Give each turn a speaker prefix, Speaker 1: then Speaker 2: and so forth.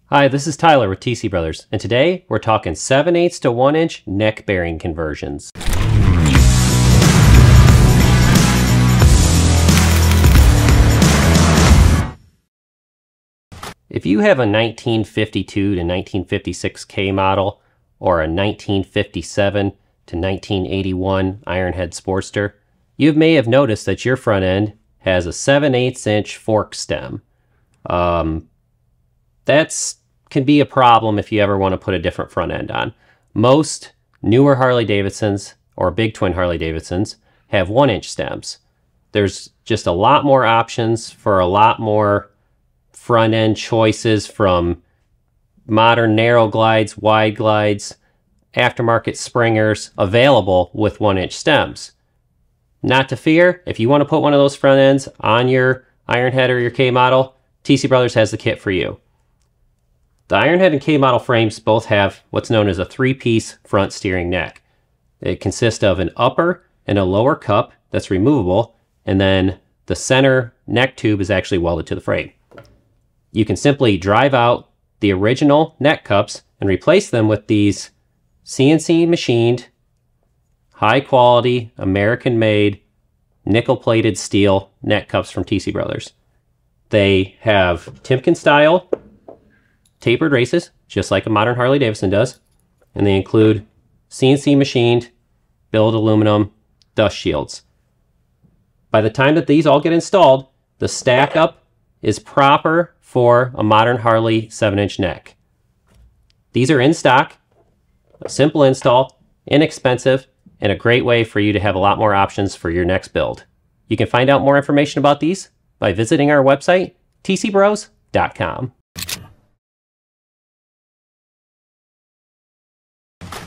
Speaker 1: Hi, this is Tyler with TC Brothers, and today we're talking 7/8 to 1 inch neck bearing conversions. If you have a 1952 to 1956 K model or a 1957 to 1981 Ironhead Sportster, you may have noticed that your front end has a 7/8 inch fork stem. That can be a problem if you ever want to put a different front end on. Most newer Harley-Davidsons or big twin Harley-Davidsons have 1 inch stems. There's just a lot more options for a lot more front end choices, from modern narrow glides, wide glides, aftermarket springers available with 1 inch stems. Not to fear, if you want to put one of those front ends on your Ironhead or your K model, TC Brothers has the kit for you. The Ironhead and K model frames both have what's known as a 3-piece front steering neck. It consists of an upper and a lower cup that's removable, and then the center neck tube is actually welded to the frame. You can simply drive out the original neck cups and replace them with these CNC machined, high quality, American made, nickel plated steel neck cups from TC Brothers. They have Timken style tapered races, just like a modern Harley Davidson does, and they include CNC machined billet aluminum dust shields. By the time that these all get installed, the stack up is proper for a modern Harley 7-inch neck. These are in stock, a simple install, inexpensive, and a great way for you to have a lot more options for your next build. You can find out more information about these by visiting our website, tcbros.com.